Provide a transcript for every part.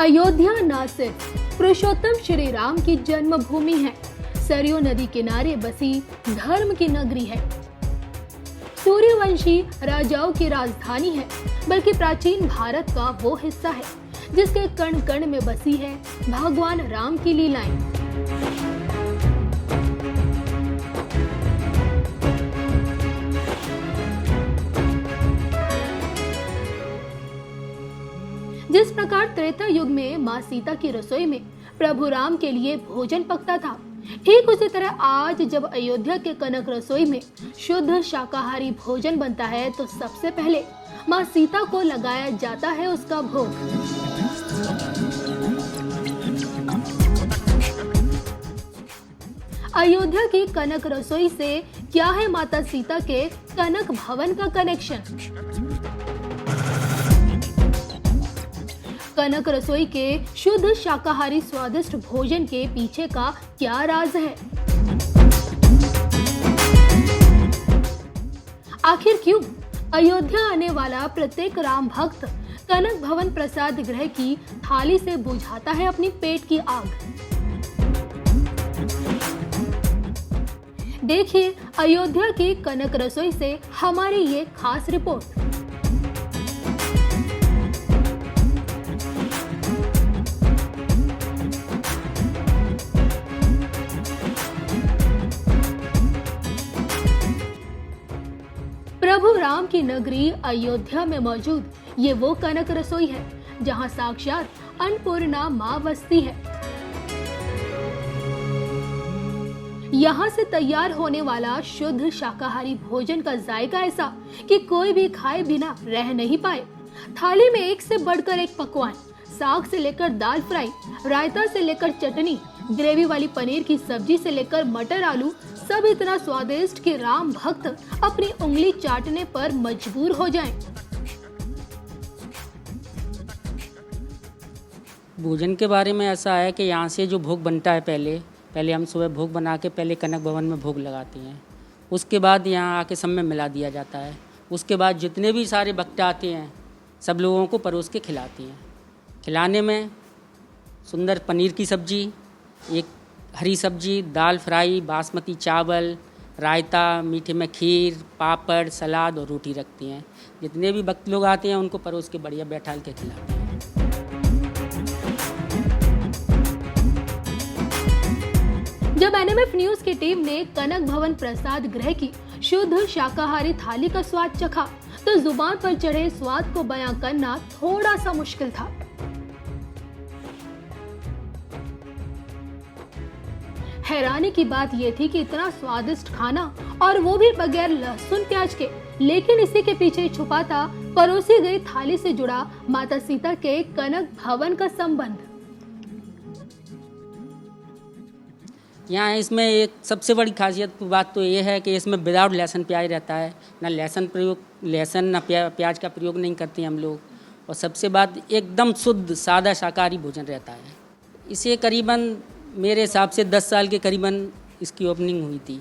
अयोध्या न सिर्फ पुरुषोत्तम श्री राम की जन्मभूमि है, सरयू नदी किनारे बसी धर्म की नगरी है, सूर्यवंशी राजाओं की राजधानी है, बल्कि प्राचीन भारत का वो हिस्सा है जिसके कण कण में बसी है भगवान राम की लीलाएं। जिस प्रकार त्रेता युग में मां सीता की रसोई में प्रभु राम के लिए भोजन पकता था, ठीक उसी तरह आज जब अयोध्या के कनक रसोई में शुद्ध शाकाहारी भोजन बनता है तो सबसे पहले मां सीता को लगाया जाता है उसका भोग। अयोध्या की कनक रसोई से क्या है माता सीता के कनक भवन का कनेक्शन? कनक रसोई के शुद्ध शाकाहारी स्वादिष्ट भोजन के पीछे का क्या राज है? आखिर क्यों अयोध्या आने वाला प्रत्येक राम भक्त कनक भवन प्रसाद गृह की थाली से बुझाता है अपनी पेट की आग? देखिए अयोध्या की कनक रसोई से हमारी ये खास रिपोर्ट। प्रभु राम की नगरी अयोध्या में मौजूद ये वो कनक रसोई है जहां साक्षात अन्नपूर्णा मां बसती है। यहाँ से तैयार होने वाला शुद्ध शाकाहारी भोजन का जायका ऐसा कि कोई भी खाए बिना रह नहीं पाए। थाली में एक से बढ़कर एक पकवान, साग से लेकर दाल फ्राई, रायता से लेकर चटनी, ग्रेवी वाली पनीर की सब्जी से लेकर मटर आलू, सब इतना स्वादिष्ट कि राम भक्त अपनी उंगली चाटने पर मजबूर हो जाएं। भोजन के बारे में ऐसा है कि यहाँ से जो भोग बनता है, पहले हम सुबह भोग बना के पहले कनक भवन में भोग लगाते हैं। उसके बाद यहाँ आके सब में मिला दिया जाता है। उसके बाद जितने भी सारे भक्त आते हैं सब लोगों को परोस के खिलाती हैं। खिलाने में सुंदर पनीर की सब्जी, एक हरी सब्जी, दाल फ्राई, बासमती चावल, रायता, मीठे में खीर, पापड़, सलाद और रोटी रखती हैं। जितने भी भक्त लोग आते हैं उनको परोस के बढ़िया बैठा के खिलाते हैं। जब एनएमएफ न्यूज की टीम ने कनक भवन प्रसाद गृह की शुद्ध शाकाहारी थाली का स्वाद चखा तो जुबान पर चढ़े स्वाद को बयां करना थोड़ा सा मुश्किल था। हैरानी की बात यह थी कि इतना स्वादिष्ट खाना और वो भी बगैर लहसुन प्याज के, लेकिन इसी के पीछे छुपा था परोसी गई थाली से जुड़ा माता सीता के कनक भवन का संबंध। यहाँ इसमें एक सबसे बड़ी खासियत बात तो ये है कि इसमें विदाउट लहसुन प्याज रहता है। ना लहसुन ना प्याज का प्रयोग नहीं करते हम लोग। और सबसे बात एकदम शुद्ध सादा शाकाहारी भोजन रहता है। इसे करीबन मेरे हिसाब से 10 साल के करीबन इसकी ओपनिंग हुई थी।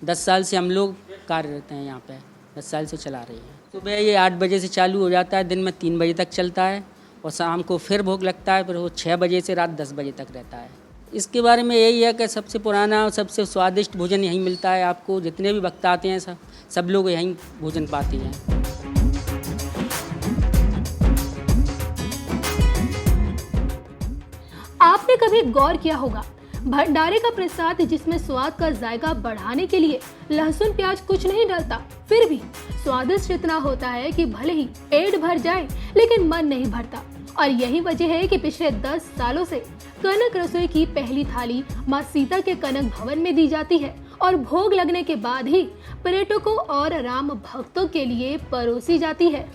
10 साल से हम लोग कार्यरत हैं यहाँ पे, 10 साल से चला रहे हैं। सुबह ये 8 बजे से चालू हो जाता है, दिन में 3 बजे तक चलता है और शाम को फिर भोग लगता है, फिर वो 6 बजे से रात 10 बजे तक रहता है। इसके बारे में यही है कि सबसे पुराना और सबसे स्वादिष्ट भोजन यहीं मिलता है आपको। जितने भी भक्त आते हैं सब लोग यहीं भोजन पाते हैं। आपने कभी गौर किया होगा भंडारे का प्रसाद जिसमें स्वाद का जायका बढ़ाने के लिए लहसुन प्याज कुछ नहीं डलता, फिर भी स्वादिष्ट इतना होता है कि भले ही पेट भर जाए लेकिन मन नहीं भरता। और यही वजह है कि पिछले 10 सालों से कनक रसोई की पहली थाली मां सीता के कनक भवन में दी जाती है और भोग लगने के बाद ही पर्यटकों और राम भक्तों के लिए परोसी जाती है।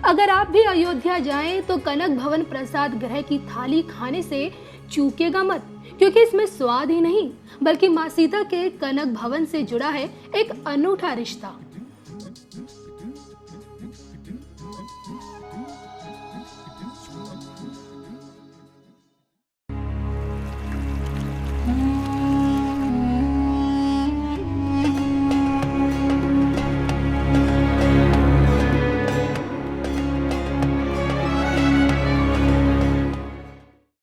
अगर आप भी अयोध्या जाएं तो कनक भवन प्रसाद गृह की थाली खाने से चूकेगा मत, क्योंकि इसमें स्वाद ही नहीं बल्कि मां सीता के कनक भवन से जुड़ा है एक अनूठा रिश्ता।